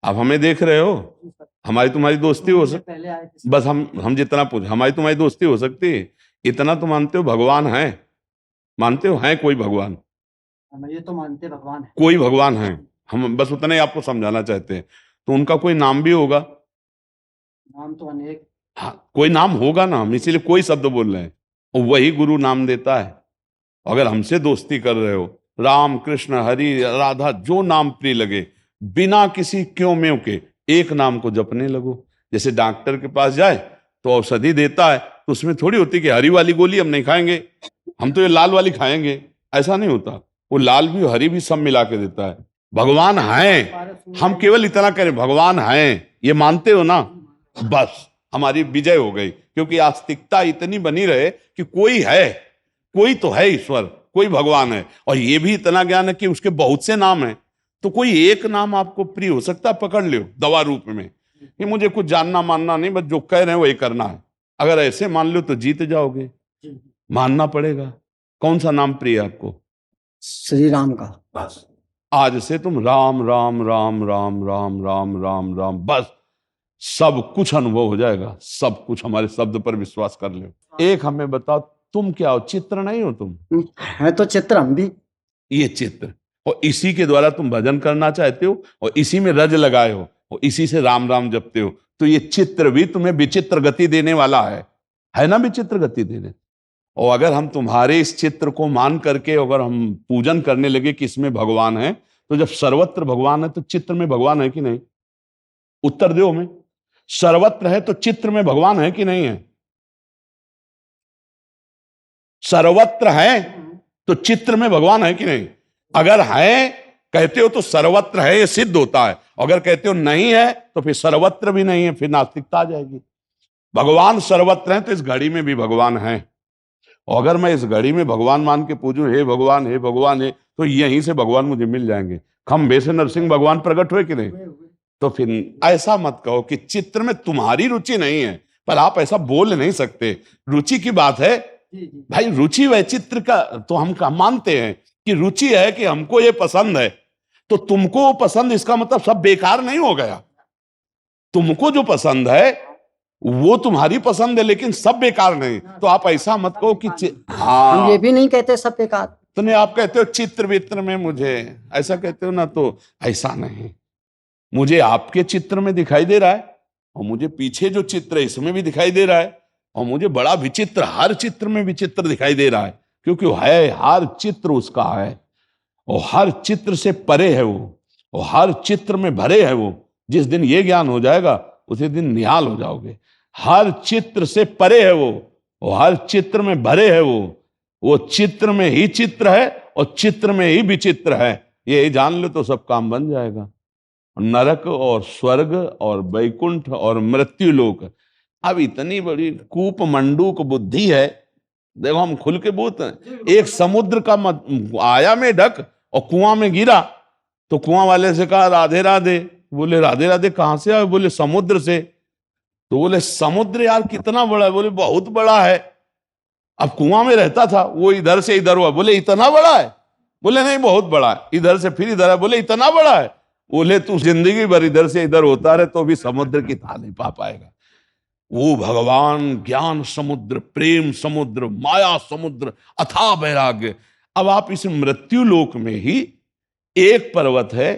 आप हमें देख रहे हो, हमारी तुम्हारी दोस्ती हो सकती, पहले आए थे। बस हम जितना पूछ, हमारी तुम्हारी दोस्ती हो सकती है। इतना तो मानते हो भगवान है, मानते हो है कोई भगवान? हम ये तो मानते भगवान है। कोई भगवान है, हम बस उतना ही आपको समझाना चाहते हैं। तो उनका कोई नाम भी होगा। नाम तो अनेक। हाँ, कोई नाम होगा ना, हम इसीलिए कोई शब्द बोल रहे हैं। और वही गुरु नाम देता है। अगर हमसे दोस्ती कर रहे हो, राम कृष्ण हरि राधा जो नाम प्रिय लगे, बिना किसी क्यों म्यों के एक नाम को जपने लगो। जैसे डॉक्टर के पास जाए तो औषधि देता है, तो उसमें थोड़ी होती कि हरी वाली गोली हम नहीं खाएंगे, हम तो ये लाल वाली खाएंगे, ऐसा नहीं होता। वो लाल भी हरी भी सब मिला के देता है। भगवान है, हम केवल इतना करें भगवान है, ये मानते हो ना, बस हमारी विजय हो गई। क्योंकि आस्तिकता इतनी बनी रहे कि कोई है, कोई तो है ईश्वर, कोई भगवान है, और ये भी इतना ज्ञान है कि उसके बहुत से नाम हैं। तो कोई एक नाम आपको प्रिय हो सकता है, पकड़ लो दवा रूप में, कि मुझे कुछ जानना मानना नहीं, बस जो कह रहे हैं वही करना है। अगर ऐसे मान लो तो जीत जाओगे, मानना पड़ेगा। कौन सा नाम प्रिय है आपको? श्री राम का। बस आज से तुम राम राम राम राम राम राम राम राम, बस सब कुछ अनुभव हो जाएगा, सब कुछ। हमारे शब्द पर विश्वास कर लो। एक हमें बताओ, तुम क्या हो? चित्र नहीं हो तुम? है तो चित्र हम भी। ये चित्र, और इसी के द्वारा तुम भजन करना चाहते हो, और इसी में रज लगाए हो, और इसी से राम राम जपते हो। तो ये चित्र भी तुम्हें विचित्र गति देने वाला है ना, विचित्र गति देने। और अगर हम तुम्हारे इस चित्र को मान करके अगर हम पूजन करने लगे कि इसमें भगवान है, तो जब सर्वत्र भगवान है तो चित्र में भगवान है कि नहीं? उत्तर दो हमें। सर्वत्र है तो चित्र में भगवान है कि नहीं है? सर्वत्र है तो चित्र में भगवान है कि नहीं? अगर है कहते हो तो सर्वत्र है, ये सिद्ध होता है। अगर कहते हो नहीं है तो फिर सर्वत्र भी नहीं है, फिर नास्तिकता आ जाएगी। भगवान सर्वत्र है तो इस घड़ी में भी भगवान है। और अगर मैं इस घड़ी में भगवान मान के पूजूं, हे भगवान हे भगवान है, तो यहीं से भगवान मुझे मिल जाएंगे। खंबे से नरसिंह भगवान प्रकट हुए कि नहीं? तो फिर ऐसा मत कहो कि चित्र में तुम्हारी रुचि नहीं है, पर आप ऐसा बोल नहीं सकते। रुचि की बात है भाई, रुचि वैचित्र का तो हम मानते हैं कि रुचि है कि हमको ये पसंद है, तो तुमको पसंद, इसका मतलब सब बेकार नहीं हो गया। तुमको जो पसंद है वो तुम्हारी पसंद है, लेकिन सब बेकार नहीं। तो आप ऐसा मत कहो कि हाँ, हम ये भी नहीं कहते सब बेकार। तो नहीं, आप कहते हो चित्र वित्र में मुझे ऐसा कहते हो ना, तो ऐसा नहीं। मुझे आपके चित्र में दिखाई दे रहा है, और मुझे पीछे जो चित्र है इसमें भी दिखाई दे रहा है, और मुझे बड़ा विचित्र, हर चित्र में विचित्र दिखाई दे रहा है, क्योंकि वो है, हर चित्र उसका है, और हर चित्र से परे है वो, और हर चित्र में भरे है वो। जिस दिन ये ज्ञान हो जाएगा उसी दिन निहाल हो जाओगे। हर चित्र से परे है वो, और हर चित्र में भरे है वो चित्र में ही चित्र है, और चित्र में ही विचित्र है। ये जान लो तो सब काम बन जाएगा। नरक और स्वर्ग और वैकुंठ और मृत्यु लोक, अब इतनी बड़ी कूप मंडूक बुद्धि है। देखो हम खुल के बोलते हैं, एक समुद्र का आया में ढक और कुआं में गिरा, तो कुआं वाले से कहा राधे राधे, बोले राधे राधे कहां से आए? बोले समुद्र से। तो बोले समुद्र यार कितना बड़ा है? बोले बहुत बड़ा है। अब कुआं में रहता था वो, इधर से इधर हुआ, बोले इतना बड़ा है? बोले नहीं बहुत बड़ा है। इधर से फिर इधर है, बोले इतना बड़ा है? बोले तू जिंदगी भर इधर से इधर होता रहे तो भी समुद्र की थाह नहीं पा पाएगा। वो भगवान ज्ञान समुद्र, प्रेम समुद्र, माया समुद्र, अथाह वैराग्य। अब आप इस मृत्यु लोक में ही एक पर्वत है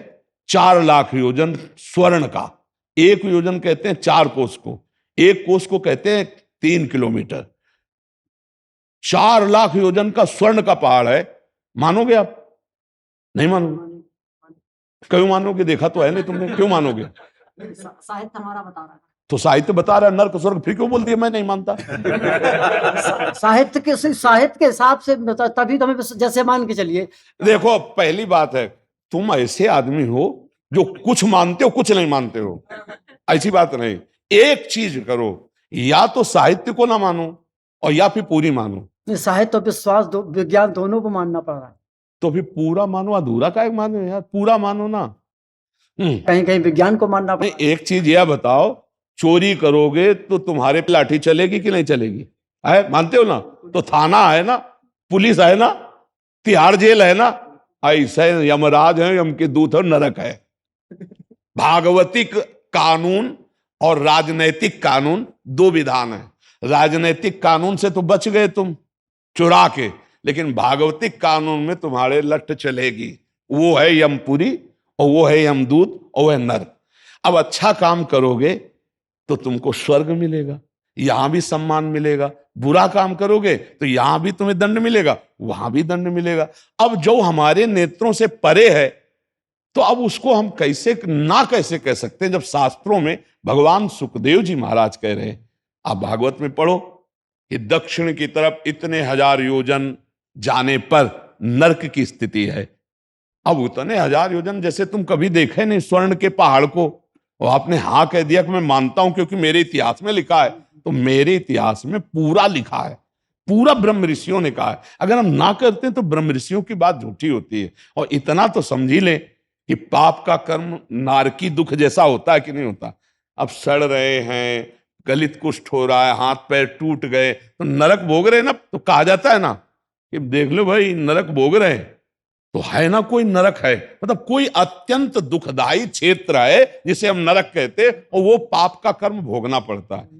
4 लाख योजन स्वर्ण का। एक योजन कहते हैं 4 कोस को, एक कोस को कहते हैं 3 किलोमीटर। 4 लाख योजन का स्वर्ण का पहाड़ है। मानोगे आप? नहीं मानोगे? क्यों मानोगे? देखा तो है नहीं तुमने, क्यों मानोगे? साहित्य हमारा बता रहा है। तो साहित्य बता रहा है नर्क स्वर्ग, फिर क्यों बोल दिया मैं नहीं मानता? साहित्य के हिसाब से तभी तो हमें जैसे मान के चलिए। देखो पहली बात है, तुम ऐसे आदमी हो जो कुछ मानते हो कुछ नहीं मानते हो, ऐसी बात नहीं। एक चीज करो, या तो साहित्य को ना मानो और या फिर पूरी मानो। साहित्य और विश्वास विज्ञान दोनों को मानना पड़ रहा है। तो फिर पूरा मानो, अधूरा का एक मानो यार, पूरा मानो ना। कहीं कहीं विज्ञान को मानना पड़ रहा है। एक चीज यह बताओ, चोरी करोगे तो तुम्हारे पे लाठी चलेगी कि नहीं चलेगी? है, मानते हो ना? तो थाना है ना, पुलिस है ना, तिहाड़ जेल है ना, ऐसे यमराज है, यम के दूत है, नरक है। भागवतिक कानून और राजनैतिक कानून दो विधान है। राजनैतिक कानून से तो बच गए तुम चुरा के, लेकिन भागवतिक कानून में तुम्हारे लट चलेगी। वो है यमपुरी और वो है यमदूत और वो है नरक। अब अच्छा काम करोगे तो तुमको स्वर्ग मिलेगा, यहां भी सम्मान मिलेगा। बुरा काम करोगे तो यहां भी तुम्हें दंड मिलेगा, वहां भी दंड मिलेगा। अब जो हमारे नेत्रों से परे है तो अब उसको हम कैसे कह सकते हैं, जब शास्त्रों में भगवान सुखदेव जी महाराज कह रहे हैं। आप भागवत में पढ़ो कि दक्षिण की तरफ इतने 1000 योजन जाने पर नरक की स्थिति है। अब उतने 1000 योजन जैसे तुम कभी देखे नहीं स्वर्ण के पहाड़ को, और आपने हाँ कह दिया कि मैं मानता हूं क्योंकि मेरे इतिहास में लिखा है। तो मेरे इतिहास में पूरा लिखा है, पूरा ब्रह्म ऋषियों ने कहा है। अगर हम ना करते हैं तो ब्रह्म ऋषियों की बात झूठी होती है। और इतना तो समझ ही लें कि पाप का कर्म नारकी दुख जैसा होता है कि नहीं होता। अब सड़ रहे हैं, गलित कुष्ठ हो रहा है, हाथ पैर टूट गए, तो नरक भोग रहे हैं ना। तो कहा जाता है ना कि देख लो भाई नरक भोग रहे हैं, तो है ना कोई नरक है, मतलब कोई अत्यंत दुखदाई क्षेत्र है जिसे हम नरक कहते हैं, और वो पाप का कर्म भोगना पड़ता है।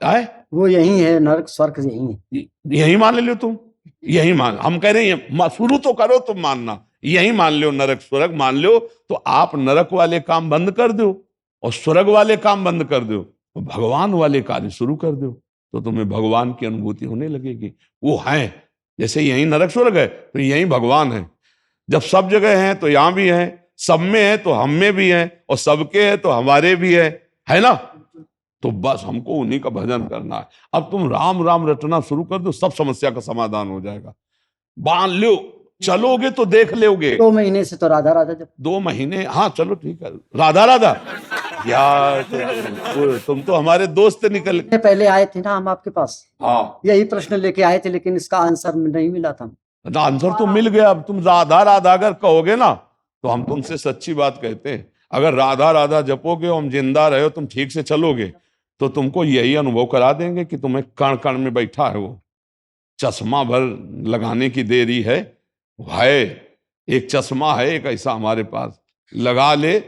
है वो यही है, नरक स्वर्ग यही है। यही मान लो तुम, यही मान, हम कह रहे हैं शुरू तो करो तुम मानना, यही मान लो नरक स्वर्ग मान लो। तो आप नरक वाले काम बंद कर दो और स्वर्ग वाले काम बंद कर दो, तो भगवान वाले कार्य शुरू कर दो, तो तुम्हें भगवान की अनुभूति होने लगेगी। वो है, जैसे यही नरक स्वर्ग है तो यही भगवान है। जब सब जगह है तो यहां भी है, सब में है तो हम में भी है, और सबके है तो हमारे भी है ना। तो बस हमको उन्हीं का भजन करना है। अब तुम राम राम रटना शुरू कर दो, सब समस्या का समाधान हो जाएगा। बांध लो, चलोगे तो देख लोगे। 2 महीने से तो राधा राधा जब 2 महीने, हाँ चलो ठीक है, राधा राधा यार तुम तो हमारे दोस्त निकल। पहले आए थे ना हम आपके पास, हाँ यही प्रश्न लेके आए थे, लेकिन इसका आंसर नहीं मिला था। आंसर तो मिल गया। अब तुम राधा राधा अगर कहोगे ना तो हम तुमसे सच्ची बात कहते हैं, अगर राधा राधा जपोगे, हम जिंदा रहे हो, तुम ठीक से चलोगे, तो तुमको यही अनुभव करा देंगे कि तुम्हें कण कण में बैठा है वो। चश्मा भर लगाने की देरी है, एक चश्मा है एक ऐसा हमारे पास, लगा ले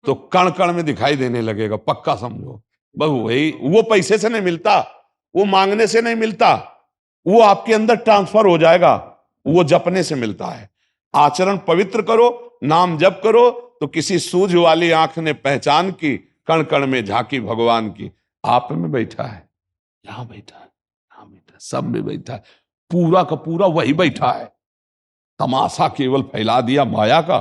तो कण कण में दिखाई देने लगेगा, पक्का समझो। बस वही, वो पैसे से नहीं मिलता, वो मांगने से नहीं मिलता, वो आपके अंदर ट्रांसफर हो जाएगा, वो जपने से मिलता है। आचरण पवित्र करो, नाम जप करो, तो किसी सूझ वाली आंख ने पहचान की, कण कण में झांकी भगवान की। आप में बैठा है, यहां बैठा है, यहां बैठा है, सब में बैठा है, पूरा का पूरा वही बैठा है। तमाशा केवल फैला दिया माया का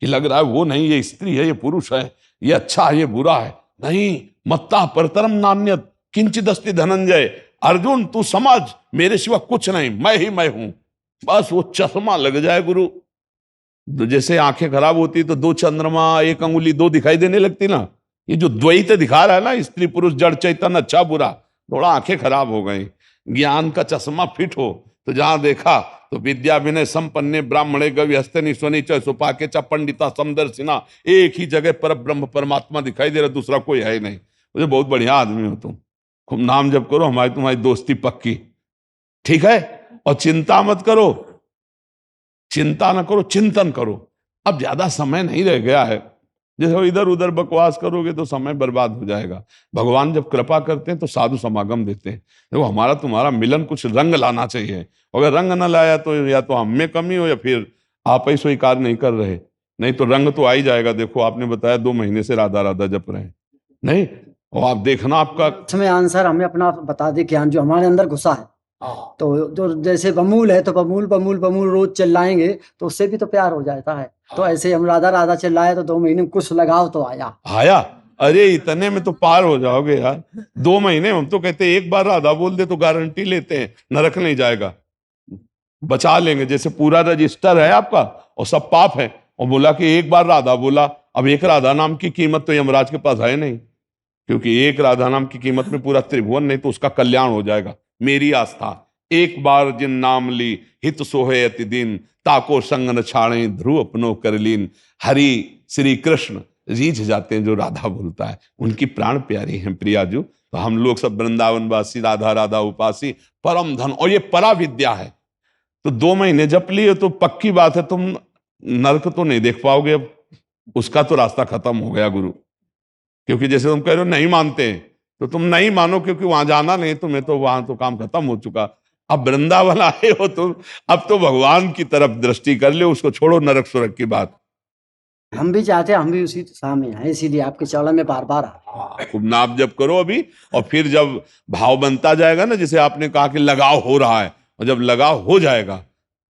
कि लग रहा है वो नहीं, ये स्त्री है, ये पुरुष है, ये अच्छा है, ये बुरा है। नहीं, मत्ता परतरम नान्यत किंचिदस्ति धनंजय। अर्जुन तू समझ, मेरे सिवा कुछ नहीं, मैं ही मैं हूं। बस वो चश्मा लग जाए गुरु, जैसे आंखें खराब होती तो 2 चंद्रमा 1 अंगुली 2 दिखाई देने लगती ना। ये जो द्वैत दिखा रहा है ना, स्त्री पुरुष जड़ चैतन्य अच्छा बुरा, थोड़ा आंखें खराब हो गई। ज्ञान का चश्मा फिट हो तो जहां देखा तो विद्या विनय संपन्ने ब्राह्मणे गवि हस्तनि स्वनि च सुपाके च पंडिता समदर्शिना, एक ही जगह पर ब्रह्म परमात्मा दिखाई दे रहा, दूसरा कोई है ही नहीं। मुझे बहुत बढ़िया आदमी हो तुम, खूब नाम जप करो, हमारी तुम्हारी दोस्ती पक्की, ठीक है। और चिंता मत करो, चिंता न करो, चिंतन करो। अब ज्यादा समय नहीं रह गया है, जैसे इधर उधर बकवास करोगे तो समय बर्बाद हो जाएगा। भगवान जब कृपा करते हैं तो साधु समागम देते हैं। देखो हमारा तुम्हारा मिलन कुछ रंग लाना चाहिए, अगर रंग न लाया तो या तो हम में कमी हो या फिर आप ही स्वीकार नहीं कर रहे, नहीं तो रंग तो आ ही जाएगा। देखो आपने बताया 2 महीने से राधा राधा जप रहे हैं, नहीं, और आप देखना आपका इसमें आंसर हमें अपना बता दे, ज्ञान जो हमारे अंदर घुसा है। तो जो जैसे बमूल है तो बमूल बमूल बमूल रोज चिल्लाएंगे तो उससे भी तो प्यार हो जाता है। तो ऐसे हम राधा राधा चिल्लाए तो 2 महीने में कुछ लगाव तो आया। अरे इतने में तो पार हो जाओगे यार। 2 महीने हम तो कहते हैं, एक बार राधा बोल दे तो गारंटी लेते हैं नरक नहीं जाएगा, बचा लेंगे। जैसे पूरा रजिस्टर है आपका और सब पाप है, और बोला कि एक बार राधा बोला। अब एक राधा नाम की कीमत तो यमराज के पास है नहीं, क्योंकि एक राधा नाम की कीमत में पूरा त्रिभुवन, नहीं तो उसका कल्याण हो जाएगा। मेरी आस्था, एक बार जिन नाम ली हित सोहे अति दिन, ताको संग न छाड़े ध्रुव अपनो कर लीन। हरि श्री कृष्ण रीझ जाते हैं जो राधा बोलता है, उनकी प्राण प्यारी हैं प्रियाजू। तो हम लोग सब वृंदावन वासी, राधा राधा उपासी, परम धन, और ये परा विद्या है। तो 2 महीने जप लिए तो पक्की बात है तुम नरक तो नहीं देख पाओगे अब, उसका तो रास्ता खत्म हो गया गुरु। क्योंकि जैसे तुम कह रहे हो नहीं मानते, तो तुम नहीं मानो, क्योंकि वहां जाना नहीं तुम्हें, तो वहां तो काम खत्म हो चुका। अब वृंदावन आए हो तुम, अब तो भगवान की तरफ दृष्टि कर ले, उसको छोड़ो नरक सुरक की बात। हम भी चाहते हैं, हम भी उसी दिशा में हैं, इसीलिए आपके चरण में बार बार खूब नाम जप करो अभी, और फिर जब भाव बनता जाएगा ना, जैसे आपने कहा कि लगाव हो रहा है, और जब लगाव हो जाएगा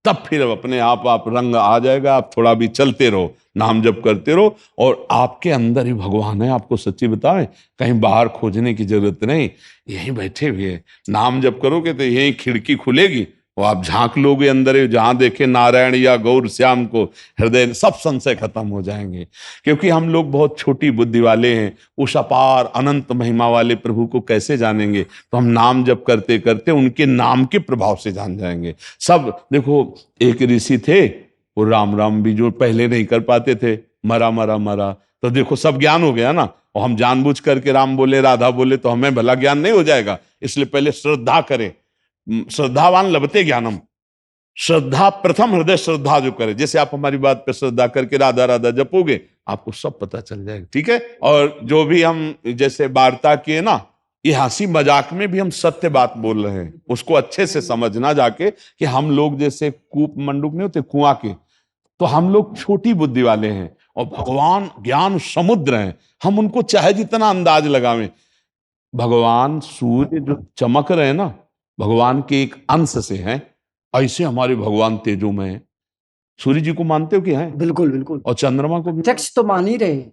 तब फिर अपने आप रंग आ जाएगा। आप थोड़ा भी चलते रहो, नाम जप करते रहो, और आपके अंदर ही भगवान है। आपको सच्ची बताएं, कहीं बाहर खोजने की जरूरत नहीं, यहीं बैठे हुए हैं। नाम जप करोगे तो यहीं खिड़की खुलेगी, और आप झांक लोगे अंदर ही, जहां देखे नारायण या गौर श्याम को, हृदय सब संशय खत्म हो जाएंगे। क्योंकि हम लोग बहुत छोटी बुद्धि वाले हैं, उस अपार अनंत महिमा वाले प्रभु को कैसे जानेंगे? तो हम नाम जप करते करते उनके नाम के प्रभाव से जान जाएंगे सब। देखो, एक ऋषि थे, वो राम राम भी जो पहले नहीं कर पाते थे, मरा मरा मरा, तो देखो सब ज्ञान हो गया ना। और हम जानबूझ करके राम बोले राधा बोले तो हमें भला ज्ञान नहीं हो जाएगा? इसलिए पहले श्रद्धा करें। श्रद्धावान लभते ज्ञानम। श्रद्धा प्रथम, हृदय श्रद्धा जो करे, जैसे आप हमारी बात पे श्रद्धा करके राधा राधा जपोगे, आपको सब पता चल जाएगा। ठीक है? और जो भी हम जैसे वार्ता किए ना, ये हंसी मजाक में भी हम सत्य बात बोल रहे हैं, उसको अच्छे से समझना जाके कि हम लोग जैसे कूप मंडूक नहीं होते कुआं के, तो हम लोग छोटी बुद्धि वाले हैं, और भगवान ज्ञान समुद्र हैं। हम उनको चाहे जितना अंदाज लगावें, भगवान सूर्य जो चमक रहे हैं ना, भगवान के एक अंश से हैं। ऐसे हमारे भगवान तेजोमय हैं। सूर्य जी को मानते हो कि हैं? बिल्कुल बिल्कुल। और चंद्रमा को भी? प्रत्यक्ष तो मान ही रहे हैं।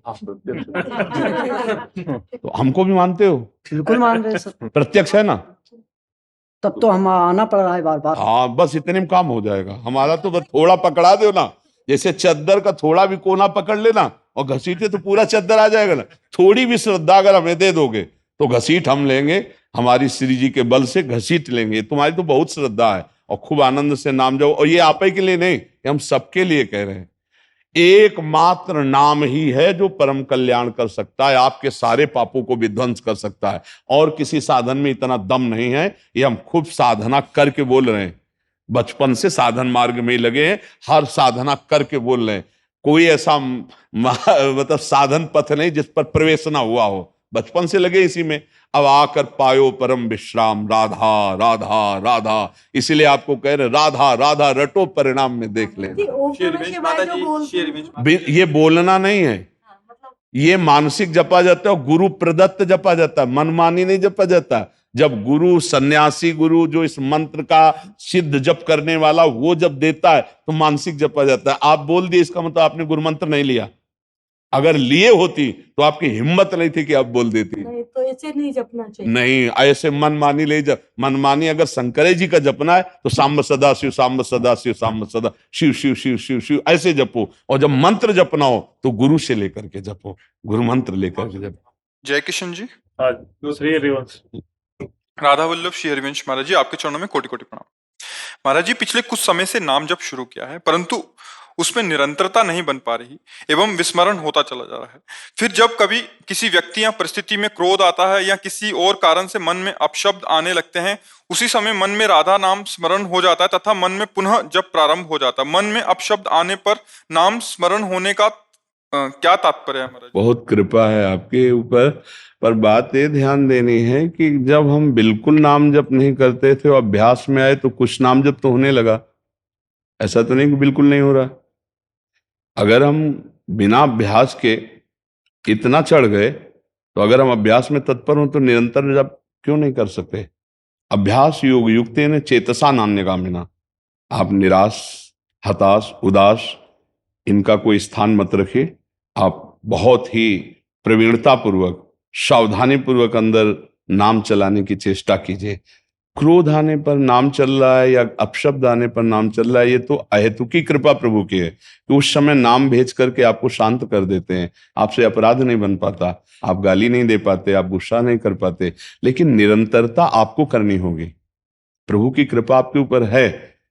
तो हमको भी मानते हो? बिल्कुल मान रहे हैं सर। प्रत्यक्ष है ना? तब तो हम आना पड़ रहा है बार बार। हाँ, बस इतने में काम हो जाएगा हमारा। तो बस थोड़ा पकड़ा दो ना, जैसे चद्दर का थोड़ा भी कोना पकड़ लेना और घसीटे तो पूरा चद्दर आ जाएगा ना। थोड़ी भी श्रद्धा अगर हमें दे दोगे तो घसीट हम लेंगे, हमारी श्री जी के बल से घसीट लेंगे। तुम्हारी तो बहुत श्रद्धा है, और खूब आनंद से नाम जाओ। और ये आप ही के लिए नहीं, ये हम सबके लिए कह रहे हैं। एकमात्र नाम ही है जो परम कल्याण कर सकता है, आपके सारे पापों को विध्वंस कर सकता है। और किसी साधन में इतना दम नहीं है। ये हम खूब साधना करके बोल रहे हैं, बचपन से साधन मार्ग में ही लगे हैं, हर साधना करके बोल रहे हैं। कोई ऐसा मतलब साधन पथ नहीं जिस पर प्रवेश ना हुआ हो, बचपन से लगे इसी में। अब आकर पायो परम विश्राम, राधा राधा राधा। इसीलिए आपको कह रहे राधा राधा रटो, परिणाम में देख ले। ये बोलना नहीं है, ये मानसिक जपा जाता है, गुरु प्रदत्त जपा जाता है, मनमानी नहीं जपा जाता। जब गुरु, सन्यासी गुरु जो इस मंत्र का सिद्ध जप करने वाला, वो जब देता है तो मानसिक जपा जाता है। आप बोल दिए, इसका मतलब आपने गुरु मंत्र नहीं लिया। अगर लिए होती तो आपकी हिम्मत नहीं थी कि आप बोल देती। नहीं, तो ऐसे नहीं जपना चाहिए। नहीं, ऐसे मनमानी ले जप। मनमानी अगर शंकरे जी का जपना है तो सांब सदा शिव, सांब सदा शिव, सांब सदा शिव, शिव शिव शिव शिव ऐसे जपो। और जब मंत्र जपना हो तो गुरु से लेकर के जपो, गुरु मंत्र लेकर के जपो। जय किशन जी, श्री हरिवंश, राधा वल्लभ श्री हरिवंश महाराज जी, आपके चरणों में कोटि कोटि प्रणाम। महाराज जी, पिछले कुछ समय से नाम जप शुरू किया है, परंतु उसमें निरंतरता नहीं बन पा रही एवं विस्मरण होता चला जा रहा है। फिर जब कभी किसी व्यक्ति या परिस्थिति में क्रोध आता है या किसी और कारण से मन में अपशब्द आने लगते हैं, उसी समय मन में राधा नाम स्मरण हो जाता है तथा मन में पुनः जप प्रारंभ हो जाता है। मन में अपशब्द आने पर नाम स्मरण होने का क्या तात्पर्य है महाराज? बहुत कृपा है आपके ऊपर, पर बात ये ध्यान देनी है कि जब हम बिल्कुल नाम जप नहीं करते थे और अभ्यास में आए तो कुछ नाम जप तो होने लगा। ऐसा तो नहीं कि बिल्कुल नहीं हो रहा। अगर हम बिना अभ्यास के इतना चढ़ गए, तो अगर हम अभ्यास में तत्पर हों तो निरंतर जप क्यों नहीं कर सकते? अभ्यास योग युक्तेन चेतसा नान्यगामिना। आप निराश, हताश, उदास इनका कोई स्थान मत रखिए। आप बहुत ही प्रवीणता पूर्वक, सावधानी पूर्वक अंदर नाम चलाने की चेष्टा कीजिए। क्रोध आने पर नाम चल रहा है या अपशब्द आने पर नाम चल रहा है, ये तो अहेतुकी कृपा प्रभु की है कि उस समय नाम भेज करके आपको शांत कर देते हैं। आपसे अपराध नहीं बन पाता, आप गाली नहीं दे पाते, आप गुस्सा नहीं कर पाते, लेकिन निरंतरता आपको करनी होगी। प्रभु की कृपा आपके ऊपर है,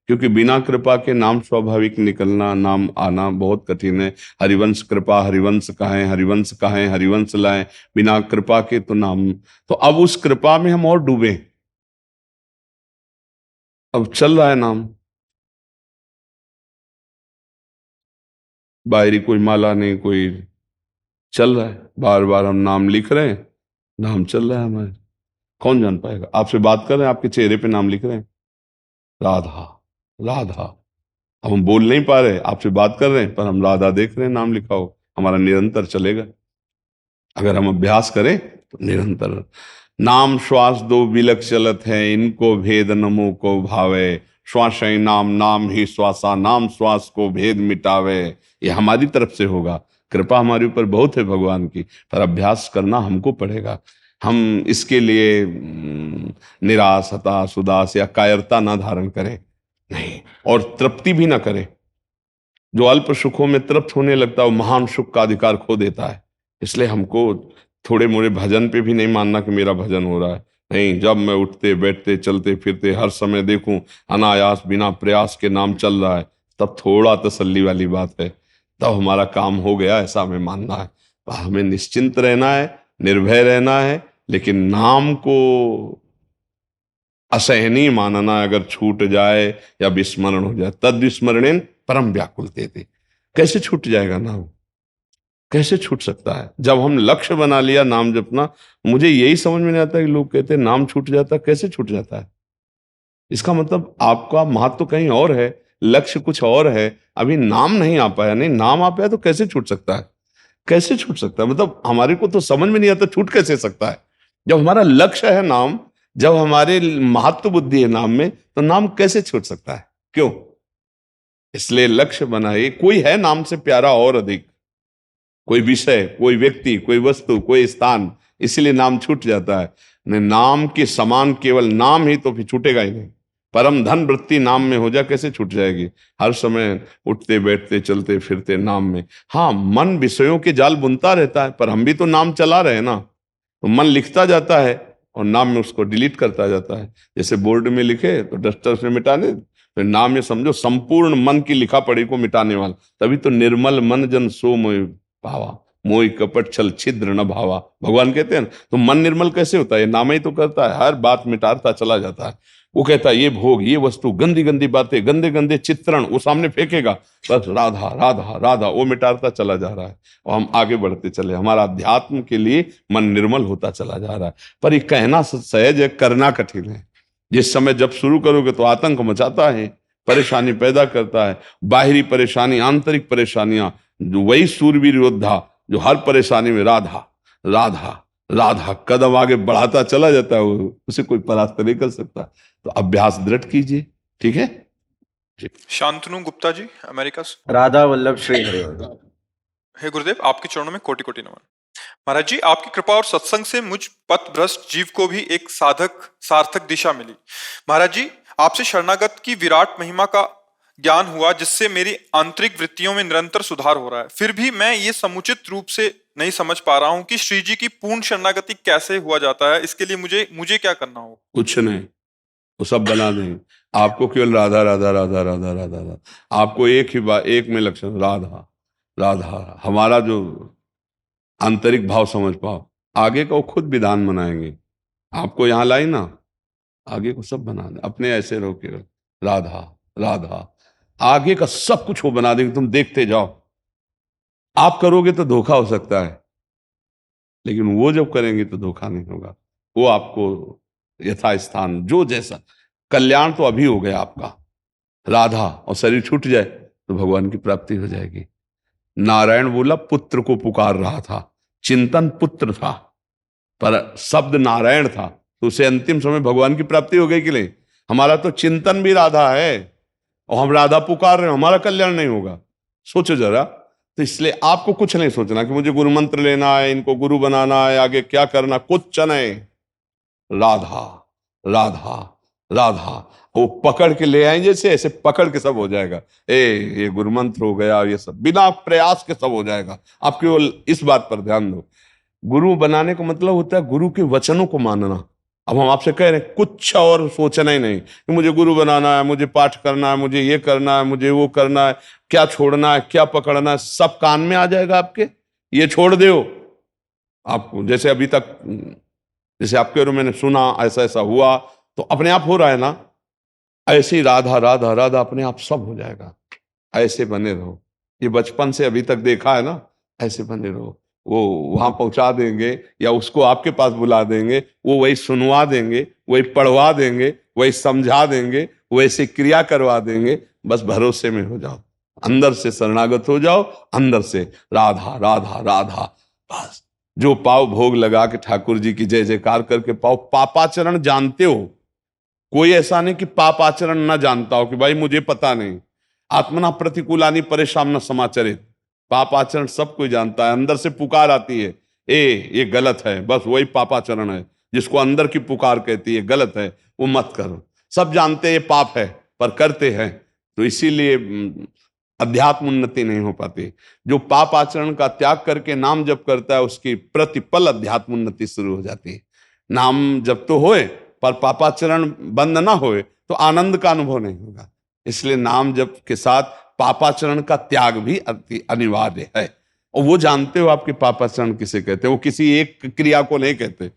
क्योंकि बिना कृपा के नाम स्वाभाविक निकलना, नाम आना बहुत कठिन है। हरिवंश कृपा, हरिवंश कहें, हरिवंश कहें, हरिवंश लाएं, बिना कृपा के तो नाम। तो अब उस कृपा में हम और डूबे। अब चल रहा है नाम, बाहरी कोई माला नहीं, कोई चल रहा है, बार बार हम नाम लिख रहे हैं, नाम चल रहा है हमारे। कौन जान पाएगा? आपसे बात कर रहे हैं, आपके चेहरे पे नाम लिख रहे हैं, राधा राधा। अब हम बोल नहीं पा रहे, आपसे बात कर रहे हैं, पर हम राधा देख रहे हैं, नाम लिखा हो, हमारा निरंतर चलेगा। अगर हम अभ्यास करें तो निरंतर। नाम श्वास दो बिलक चलत है, इनको भेद नमो को भावे, श्वास ही नाम नाम ही श्वासा, नाम श्वास को भेद मिटावे। ये हमारी तरफ से होगा, कृपा हमारे ऊपर बहुत है भगवान की, पर अभ्यास करना हमको पड़ेगा। हम इसके लिए निराश, हताश, उदास या कायरता ना धारण करें, नहीं, और तृप्ति भी ना करें। जो अल्प सुखों में तृप्त होने लगता है वो महान सुख का अधिकार खो देता है। इसलिए हमको थोड़े मोड़े भजन पे भी नहीं मानना कि मेरा भजन हो रहा है, नहीं। जब मैं उठते बैठते चलते फिरते हर समय देखूं अनायास बिना प्रयास के नाम चल रहा है, तब थोड़ा तसल्ली वाली बात है, तब हमारा काम हो गया, ऐसा हमें मानना है। हमें निश्चिंत रहना है, निर्भय रहना है, लेकिन नाम को असहनीय मानना, अगर छूट जाए या विस्मरण हो जाए, तद विस्मरणेन परम व्याकुल थे। कैसे छूट जाएगा नाम? कैसे छूट सकता है? जब हम लक्ष्य बना लिया नाम जपना, मुझे यही समझ में नहीं आता कि लोग कहते हैं नाम छूट जाता है। कैसे छूट जाता है? इसका मतलब आपका महत्व कहीं और है, लक्ष्य कुछ और है, अभी नाम नहीं आ पाया। नहीं, नाम आ पाया तो कैसे छूट सकता है? कैसे छूट सकता है? मतलब हमारे को तो समझ में नहीं आता छूट कैसे सकता है। जब हमारा लक्ष्य है नाम, जब हमारे महत्व बुद्धि है नाम में, तो नाम कैसे छूट सकता है? क्यों? इसलिए लक्ष्य बनाए, कोई है नाम से प्यारा और अधिक, कोई विषय, कोई व्यक्ति, कोई वस्तु, कोई स्थान, इसलिए नाम छूट जाता है। नाम के समान केवल नाम ही तो फिर छूटेगा ही नहीं। परम धन वृत्ति नाम में हो जा, कैसे छूट जाएगी? हर समय उठते बैठते चलते फिरते नाम में। हाँ, मन विषयों के जाल बुनता रहता है, पर हम भी तो नाम चला रहे हैं ना। तो मन लिखता जाता है और नाम में उसको डिलीट करता जाता है। जैसे बोर्ड में लिखे तो डस्टर से मिटाने, तो नाम में समझो संपूर्ण मन की लिखा पढ़ी को मिटाने वाला। तभी तो निर्मल मन जन सो मोहि भावा, मोहि कपट छल छिद्र न भावा, भगवान कहते हैं ना। तो मन निर्मल कैसे होता है? नाम ही तो करता है, हर बात मिटाता चला जाता है। वो कहता है ये भोग, ये वस्तु, गंदी गंदी बातें, गंदे गंदे चित्रण वो सामने फेंकेगा, बस राधा राधा राधा वो मिटाता चला जा रहा है, और हम आगे बढ़ते चले। हमारा अध्यात्म के लिए मन निर्मल होता चला जा रहा है। पर ये कहना सहज है, करना कठिन है। जिस समय जब शुरू करोगे तो आतंक मचाता है, परेशानी पैदा करता है, बाहरी परेशानी, आंतरिक परेशानियां। जो वही सूरवीर योद्धा जो हर परेशानी में राधा राधा राधा कदम आगे बढ़ाता चला जाता है, उसे कोई परास्त नहीं कर सकता। तो अभ्यास दृढ़ कीजिए, ठीक है जी। शांतनु गुप्ता जी, अमेरिका से। राधा वल्लभ श्री हरिवंश। हे गुरुदेव, आपके चरणों में कोटि कोटि नमन। महाराज जी, आपकी कृपा और सत्संग से मुझ पथ भ्रष्ट जीव को भी एक सार्थक दिशा मिली। महाराज जी, आपसे शरणागत की विराट महिमा का ज्ञान हुआ, जिससे मेरी आंतरिक वृत्तियों में निरंतर सुधार हो रहा है। फिर भी मैं ये समुचित रूप से नहीं समझ पा रहा हूं कि श्री जी की पूर्ण शरणागति कैसे हुआ जाता है। इसके लिए मुझे क्या करना होगा? कुछ नहीं, वो सब बना देंगे। आपको केवल राधा राधा राधा राधा राधा राधा, आपको एक ही बात, एक में लक्षण राधा राधा। हमारा जो आंतरिक भाव समझ पाओ, आगे का वो खुद विधान बनाएंगे। आपको यहाँ लाई ना, आगे को सब बना दे। अपने ऐसे रहो केवल राधा राधा, आगे का सब कुछ वो बना देंगे, तुम देखते जाओ। आप करोगे तो धोखा हो सकता है, लेकिन वो जब करेंगे तो धोखा नहीं होगा। वो आपको यथास्थान जो जैसा कल्याण तो अभी हो गया आपका, राधा, और शरीर छूट जाए तो भगवान की प्राप्ति हो जाएगी। नारायण बोला पुत्र को पुकार रहा था, चिंतन पुत्र था, पर शब्द नारायण था, तो उसे अंतिम समय भगवान की प्राप्ति हो गई कि नहीं? हमारा तो चिंतन भी राधा है और हम राधा पुकार रहे हैं, हमारा कल्याण नहीं होगा। सोचो जरा। तो इसलिए आपको कुछ नहीं सोचना कि मुझे गुरु मंत्र लेना है, इनको गुरु बनाना है, आगे क्या करना, कुछ नहीं। राधा राधा राधा, वो पकड़ के ले आए, जैसे ऐसे पकड़ के सब हो जाएगा। ये गुरु मंत्र हो गया, ये सब बिना प्रयास के सब हो जाएगा। आप केवल इस बात पर ध्यान दो। गुरु बनाने का मतलब होता है गुरु के वचनों को मानना। अब हम आपसे कह रहे हैं कुछ और सोचना ही नहीं कि मुझे गुरु बनाना है, मुझे पाठ करना है, मुझे ये करना है, मुझे वो करना है, क्या छोड़ना है, क्या पकड़ना है, सब कान में आ जाएगा आपके। ये छोड़ दो आपको, जैसे अभी तक जैसे आपके और मैंने सुना ऐसा ऐसा हुआ, तो अपने आप हो रहा है ना। ऐसे ही राधा राधा राधा अपने आप सब हो जाएगा। ऐसे बने रहो। ये बचपन से अभी तक देखा है ना, ऐसे बने रहो। वो वहां पहुंचा देंगे या उसको आपके पास बुला देंगे, वो वही सुनवा देंगे, वही पढ़वा देंगे, वही समझा देंगे, वैसे क्रिया करवा देंगे। बस भरोसे में हो जाओ, अंदर से शरणागत हो जाओ, अंदर से राधा राधा राधा। बस जो पाव भोग लगा के ठाकुर जी की जय जयकार करके पाओ। पापाचरण जानते हो, कोई ऐसा नहीं कि पापाचरण ना जानता हो कि भाई मुझे पता नहीं। आत्मना प्रतिकूलानि परेशान न समाचरित, पापाचरण सब कोई जानता है। अंदर से पुकार आती है, ये गलत है, बस वही पापाचरण है। जिसको अंदर की पुकार कहती है गलत है, वो मत करो। सब जानते हैं ये पाप है, पर करते हैं, तो इसीलिए अध्यात्म उन्नति नहीं हो पाती। जो पाप आचरण का त्याग करके नाम जप करता है, उसकी प्रतिपल अध्यात्म उन्नति शुरू हो जाती है। नाम जप तो होए, पर पापाचरण बंद ना होए तो आनंद का अनुभव नहीं होगा। इसलिए नाम जप के साथ पापाचरण का त्याग भी अति अनिवार्य है। और वो जानते हो आपके पापाचरण किसे कहते हैं, वो किसी एक क्रिया को नहीं कहते।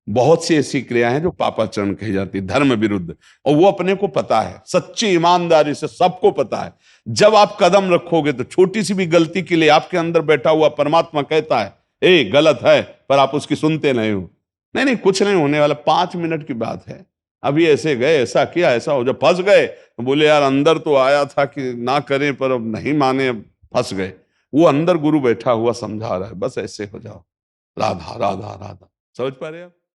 बहुत सी ऐसी क्रिया हैं जो पापाचरण कही जाती है, धर्म विरुद्ध, और वो अपने को पता है, सच्ची ईमानदारी से सबको पता है। जब आप कदम रखोगे तो छोटी सी भी गलती के लिए आपके अंदर बैठा हुआ परमात्मा कहता है ए गलत है, पर आप उसकी सुनते नहीं हो। नहीं, कुछ नहीं होने वाला, 5 मिनट की बात है। अभी ऐसे गए, ऐसा किया, ऐसा हो, जब फंस गए तो बोले यार अंदर तो आया था कि ना करें, पर अब नहीं माने, अब फंस गए। वो अंदर गुरु बैठा हुआ समझा रहा है, बस ऐसे हो जाओ, राधा राधा राधा। समझ पा रहे आप?